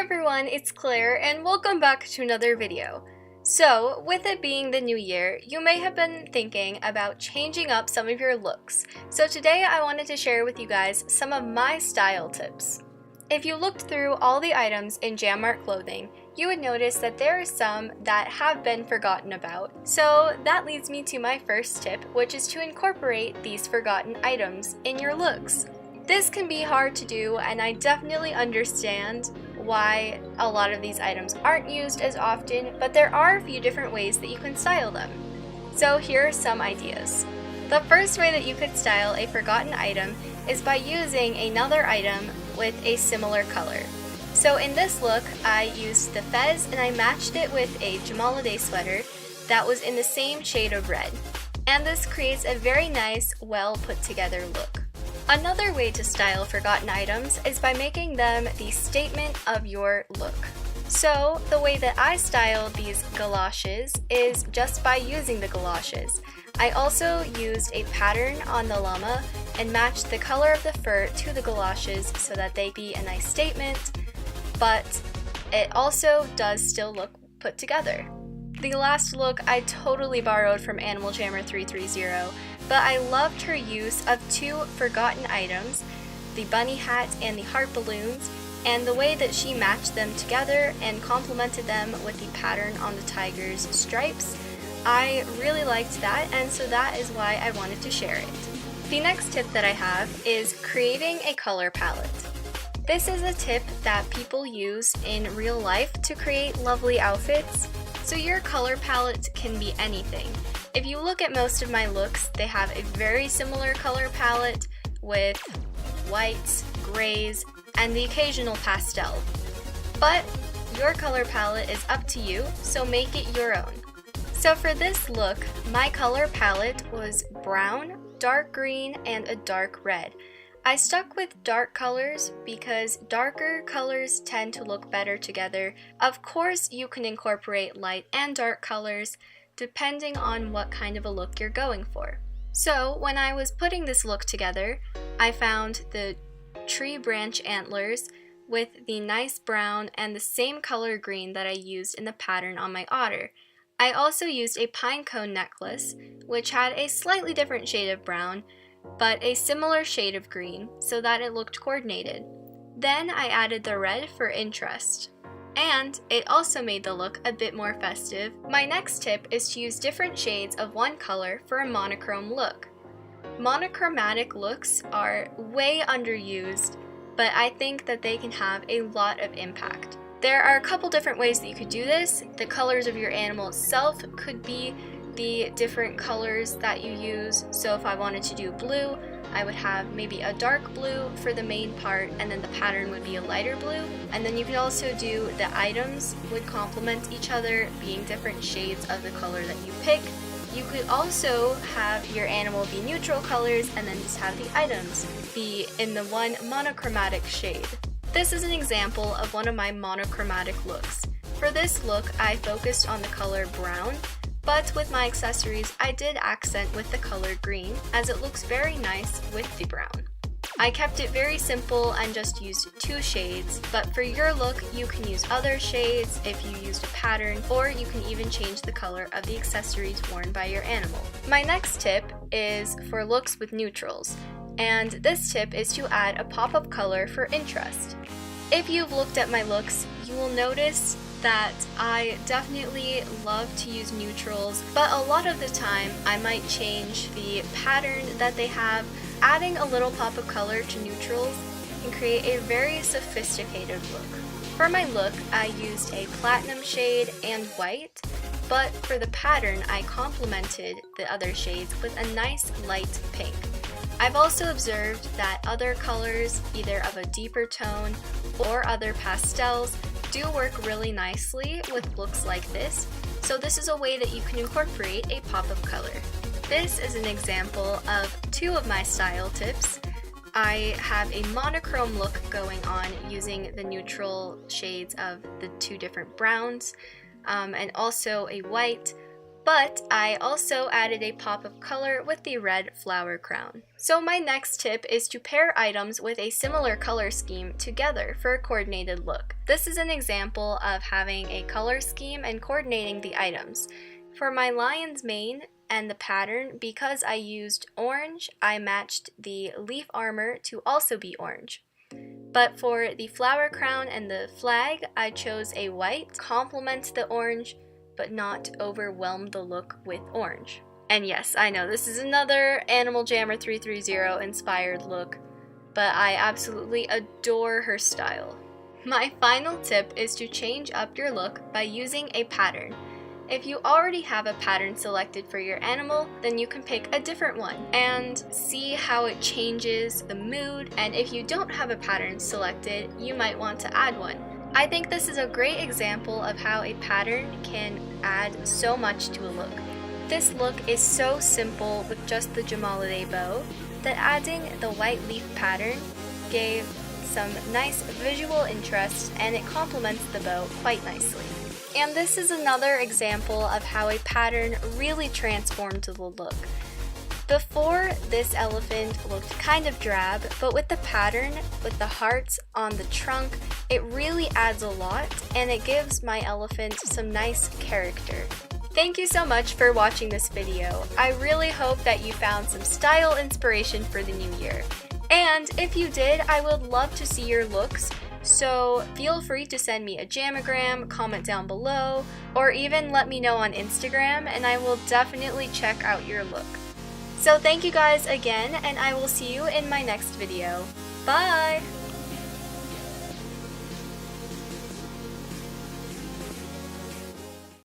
everyone, it's Claire and welcome back to another video. So, with it being the new year, you may have been thinking about changing up some of your looks. So today I wanted to share with you guys some of my style tips. If you looked through all the items in Jammart clothing, you would notice that there are some that have been forgotten about. So that leads me to my first tip, which is to incorporate these forgotten items in your looks. This can be hard to do, and I definitely understand why a lot of these items aren't used as often, but there are a few different ways that you can style them. So here are some ideas. The first way that you could style a forgotten item is by using another item with a similar color. So in this look, I used the fez and I matched it with a Jamalade sweater that was in the same shade of red. And this creates a very nice, well put together look. Another way to style forgotten items is by making them the statement of your look. So the way that I style these galoshes is just by using the galoshes. I also used a pattern on the llama and matched the color of the fur to the galoshes so that they be a nice statement, but it also does still look put together. The last look I totally borrowed from Animal Jammer 330, but I loved her use of two forgotten items, the bunny hat and the heart balloons, and the way that she matched them together and complemented them with the pattern on the tiger's stripes. I really liked that, and so that is why I wanted to share it. The next tip that I have is creating a color palette. This is a tip that people use in real life to create lovely outfits. So your color palette can be anything. If you look at most of my looks, they have a very similar color palette with whites, grays, and the occasional pastel. But your color palette is up to you, so make it your own. So for this look, my color palette was brown, dark green, and a dark red. I stuck with dark colors because darker colors tend to look better together. Of course, you can incorporate light and dark colors depending on what kind of a look you're going for. So when I was putting this look together, I found the tree branch antlers with the nice brown and the same color green that I used in the pattern on my otter. I also used a pine cone necklace, which had a slightly different shade of brown, but a similar shade of green so that it looked coordinated. Then I added the red for interest. And it also made the look a bit more festive. My next tip is to use different shades of one color for a monochrome look. Monochromatic looks are way underused, but I think that they can have a lot of impact. There are a couple different ways that you could do this. The colors of your animal itself could be the different colors that you use. So if I wanted to do blue, I would have maybe a dark blue for the main part, and then the pattern would be a lighter blue. And then you could also do the items would complement each other, being different shades of the color that you pick. You could also have your animal be neutral colors and then just have the items be in the one monochromatic shade. This is an example of one of my monochromatic looks. For this look, I focused on the color brown, but with my accessories, I did accent with the color green, as it looks very nice with the brown. I kept it very simple and just used two shades, but for your look, you can use other shades if you used a pattern, or you can even change the color of the accessories worn by your animal. My next tip is for looks with neutrals, and this tip is to add a pop of color for interest. If you've looked at my looks, you will notice that I definitely love to use neutrals, but a lot of the time I might change the pattern that they have. Adding a little pop of color to neutrals can create a very sophisticated look. For my look, I used a platinum shade and white, but for the pattern I complemented the other shades with a nice light pink. I've also observed that other colors, either of a deeper tone or other pastels, do work really nicely with looks like this, so this is a way that you can incorporate a pop of color. This is an example of two of my style tips. I have a monochrome look going on using the neutral shades of the two different browns, and also a white, but I also added a pop of color with the red flower crown. So my next tip is to pair items with a similar color scheme together for a coordinated look. This is an example of having a color scheme and coordinating the items. For my lion's mane and the pattern, because I used orange, I matched the leaf armor to also be orange. But for the flower crown and the flag, I chose a white, complement the orange, but not overwhelm the look with orange. And yes, I know this is another Animal Jammer 330 inspired look, but I absolutely adore her style. My final tip is to change up your look by using a pattern. If you already have a pattern selected for your animal, then you can pick a different one and see how it changes the mood, and if you don't have a pattern selected, you might want to add one. I think this is a great example of how a pattern can add so much to a look. This look is so simple with just the Jamalade bow that adding the white leaf pattern gave some nice visual interest, and it complements the bow quite nicely. And this is another example of how a pattern really transformed the look. Before, this elephant looked kind of drab, but with the pattern, with the hearts on the trunk, it really adds a lot, and it gives my elephant some nice character. Thank you so much for watching this video. I really hope that you found some style inspiration for the new year. And if you did, I would love to see your looks, so feel free to send me a jamagram, comment down below, or even let me know on Instagram, and I will definitely check out your look. So thank you guys again, and I will see you in my next video. Bye!